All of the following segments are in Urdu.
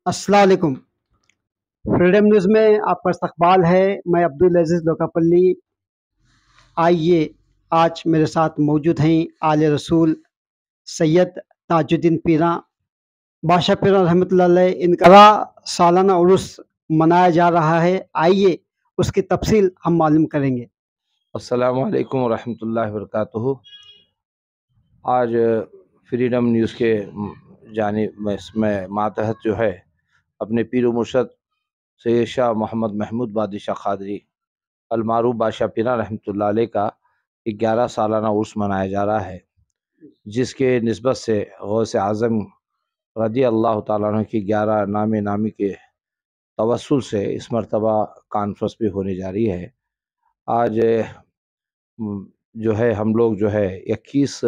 السلام علیکم۔ فریڈم نیوز میں آپ کا استقبال ہے۔ میں عبدالعزیز لوکاپلی۔ آئیے، آج میرے ساتھ موجود ہیں آل رسول سید تاج الدین پیراں بادشاہ پیراں رحمۃ اللہ علیہ۔ ان کا سالانہ عرس منایا جا رہا ہے۔ آئیے اس کی تفصیل ہم معلوم کریں گے۔ السلام علیکم ورحمۃ اللہ وبرکاتہ۔ آج فریڈم نیوز کے جانب میں ماتحت جو ہے اپنے پیر و مرشد سید شاہ محمد محمود بادشاہ قادری المعروف بادشاہ پیراں رحمۃ اللہ علیہ کا 11 سالانہ عرس منایا جا رہا ہے، جس کے نسبت سے غوث اعظم رضی اللہ تعالیٰ عنہ کی 11 نامی کے توسل سے اس مرتبہ کانفرنس بھی ہونے جا رہی ہے۔ آج جو ہے ہم لوگ جو ہے 21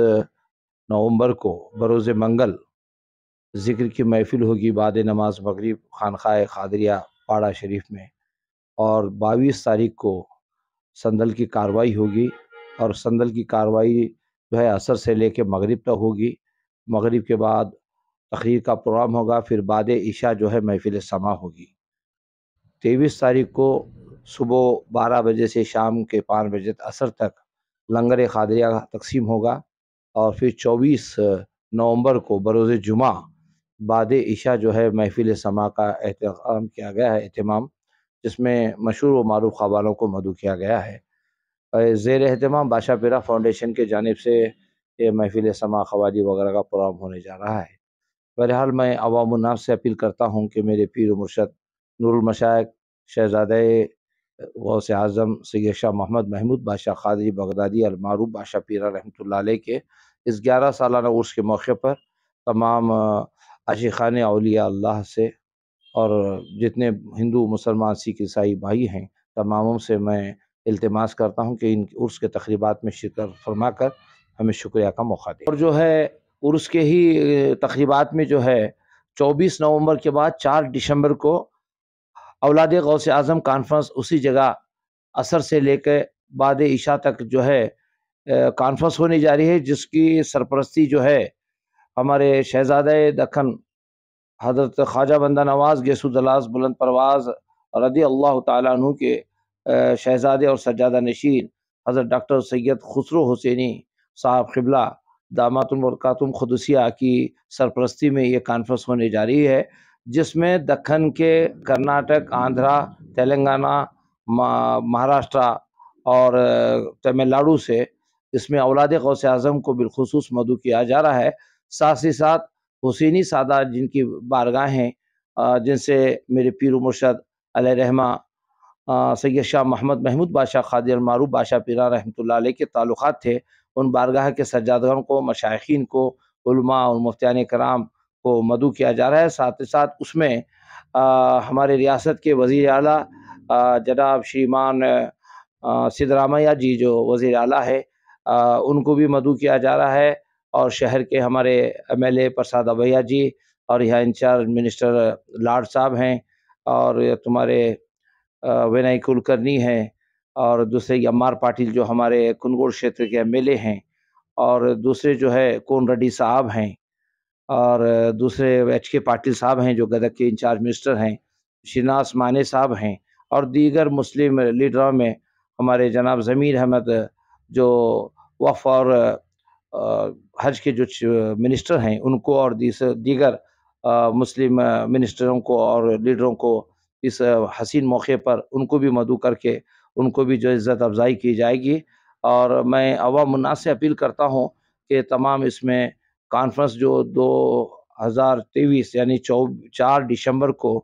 نومبر کو بروز منگل ذکر کی محفل ہوگی بعد نماز مغرب خانقاہ قادریہ پاڑہ شریف میں، اور 22 تاریخ کو سندل کی کاروائی ہوگی، اور سندل کی کاروائی جو ہے عصر سے لے کے مغرب تک ہوگی۔ مغرب کے بعد تقریر کا پروگرام ہوگا، پھر بعد عشاء جو ہے محفل سما ہوگی۔ 23 تاریخ کو صبح 12 بجے سے شام کے 5 بجے عصر تک لنگر قادریہ تقسیم ہوگا، اور پھر 24 نومبر کو بروز جمعہ بعد عشاء جو ہے محفل سما کا اہتمام کیا گیا ہے، جس میں مشہور و معروف قوالوں کو مدعو کیا گیا ہے۔ زیر اہتمام بادشاہ پیراں فاؤنڈیشن کے جانب سے یہ محفل سما قوالی وغیرہ کا پروگرام ہونے جا رہا ہے۔ بہرحال میں عوام الناس سے اپیل کرتا ہوں کہ میرے پیر و مرشد نور المشائخ شہزادہ غوث اعظم سید شاہ محمد محمود بادشاہ قادری بغدادی المعروف بادشاہ پیراں رحمۃ اللہ علیہ کے اس 11 سالانہ عرس کے موقع پر تمام عاشقان اولیاء اللہ سے اور جتنے ہندو مسلمان سکھ عیسائی بھائی ہیں تماموں سے میں التماس کرتا ہوں کہ ان عرس کے تقریبات میں شرکت فرما کر ہمیں شکریہ کا موقع دیں۔ اور جو ہے عرس کے ہی تقریبات میں جو ہے 24 نومبر کے بعد 4 دسمبر کو اولاد غوث اعظم کانفرنس اسی جگہ عصر سے لے کے بعد عشاء تک جو ہے کانفرنس ہونے جا رہی ہے، جس کی سرپرستی جو ہے ہمارے شہزادہ دکن حضرت خواجہ بندہ نواز گیسو دلاس بلند پرواز رضی اللہ تعالیٰ عنہ کے شہزادے اور سجادہ نشین حضرت ڈاکٹر سید خسرو حسینی صاحب قبلہ دامات البرکاتم قدسیہ کی سرپرستی میں یہ کانفرنس ہونے جا رہی ہے، جس میں دکن کے کرناٹک، آندھرا، تلنگانہ، مہاراشٹرا اور تمل ناڈو سے اس میں اولاد غوث اعظم کو بالخصوص مدعو کیا جا رہا ہے۔ ساتھ ہی ساتھ حسینی سادات جن کی بارگاہیں جن سے میرے پیر و مرشد علیہ رحمہ سید شاہ محمد محمود بادشاہ قادری المعروف بادشاہ پیراں رحمۃ اللہ علیہ کے تعلقات تھے، ان بارگاہ کے سجادگان کو، مشائخین کو، علماء اور مفتیان کرام کو مدعو کیا جا رہا ہے۔ ساتھ ہی ساتھ اس میں ہمارے ریاست کے وزیر اعلیٰ جناب شریمان سدرامیہ جی جو وزیر اعلیٰ ہے ان کو بھی مدعو کیا جا رہا ہے، اور شہر کے ہمارے ایم ایل اے پرساد ابھیا جی، اور یہاں انچارج منسٹر لاڈ صاحب ہیں، اور تمہارے وینائی کلکرنی ہیں، اور دوسرے یمار پاٹل جو ہمارے کنگور شیتر کے ایم ایل اے ہیں، اور دوسرے جو ہے کون ریڈی صاحب ہیں، اور دوسرے ایچ کے پاٹل صاحب ہیں جو گدک کے انچارج منسٹر ہیں، شیناس مانے صاحب ہیں، اور دیگر مسلم لیڈروں میں ہمارے جناب ضمیر احمد جو وقف اور حج کے جو منسٹر ہیں ان کو، اور دیگر مسلم منسٹروں کو اور لیڈروں کو اس حسین موقع پر ان کو بھی مدعو کر کے ان کو بھی جو عزت افزائی کی جائے گی۔ اور میں عوام الناس سے اپیل کرتا ہوں کہ تمام اس میں کانفرنس جو 2023 یعنی 4 دسمبر کو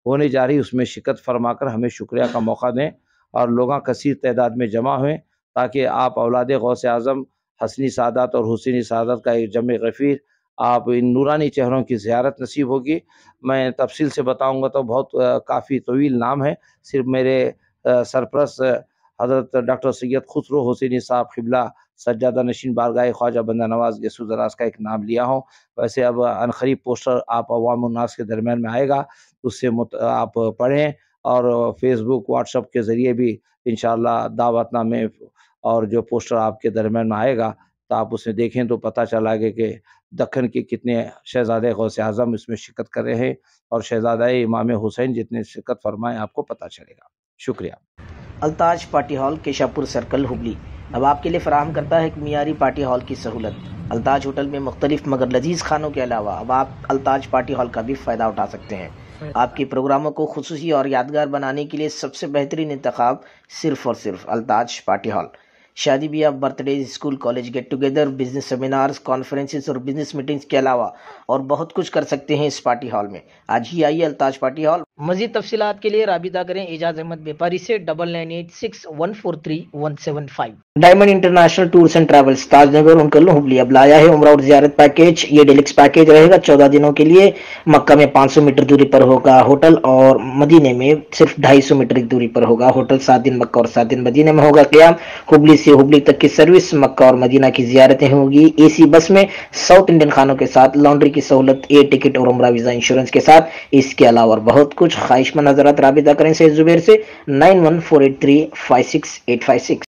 ہونے جا رہی اس میں شرکت فرما کر ہمیں شکریہ کا موقع دیں، اور لوگاں کثیر تعداد میں جمع ہوئیں، تاکہ آپ اولاد غوث اعظم حسنی سعادت اور حسینی سعادت کا ایک جمع غفیر آپ ان نورانی چہروں کی زیارت نصیب ہوگی۔ میں تفصیل سے بتاؤں گا تو بہت کافی طویل نام ہے، صرف میرے سرپرست حضرت ڈاکٹر سید خسرو حسینی صاحب قبلہ سجادہ نشین بارگاہ خواجہ بندہ نواز گیسو دراز کا ایک نام لیا ہوں۔ ویسے اب عنقریب پوسٹر آپ عوام الناس کے درمیان میں آئے گا، اس سے آپ پڑھیں، اور فیس بک واٹس ایپ کے ذریعے بھی انشاءاللہ دعوت نامے اور جو پوسٹر آپ کے درمیان میں آئے گا تو آپ اس میں دیکھیں تو پتہ چلا گیا کہ دکن کے کتنے شہزادہ غوث اعظم اس میں شرکت کر رہے ہیں اور شہزادہ امام حسین جتنے شرکت فرمائیں آپ کو پتہ چلے گا. شکریہ. التاج پارٹی ہال کیشاپور سرکل ہبلی اب آپ کے لیے فراہم کرتا ہے ایک معیاری پارٹی ہال کی سہولت. التاج ہوٹل میں مختلف مگر لذیذ کھانوں کے علاوہ اب آپ التاج پارٹی ہال کا بھی فائدہ اٹھا سکتے ہیں. آپ کے پروگراموں کو خصوصی اور یادگار بنانے کے لیے سب سے بہترین انتخاب صرف اور صرف التاج پارٹی ہال. شادی بیاہ، birthday, school college get together, business seminars, conferences اور بزنس میٹنگز کے علاوہ اور بہت کچھ کر سکتے ہیں اس پارٹی ہال میں. آج ہی آئیے التاج پارٹی ہال. مزید تفصیلات کے لیے رابطہ کریں اعجاز احمد بیپاری سے 9986143175. Diamond international tours and travels, Taj Nagar Unkal Hubli اب لایا ہے عمرہ اور زیارت پیکیج. یہ ڈیلکس پیکیج رہے گا 14 دنوں کے لیے. مکہ میں 500 میٹر دوری پر ہوگا ہوٹل اور مدینے میں صرف 250 میٹر کی دوری پر ہوگا ہوٹل. 7 دن مکہ اور 7 دن مدینے میں ہوگا قیام. ہبلی سے ہبلی تک کی سروس، مکہ اور مدینہ کی زیارتیں ہوگی اے سی بس میں، ساؤتھ انڈین کھانوں کے ساتھ، لانڈری کی سہولت، ایئر ٹکٹ اور عمرہ ویزا انشورنس کے ساتھ. اس کے علاوہ اور بہت کچھ. خواہش مند حضرات رابطہ کریں سید زبیر سے 9148356856.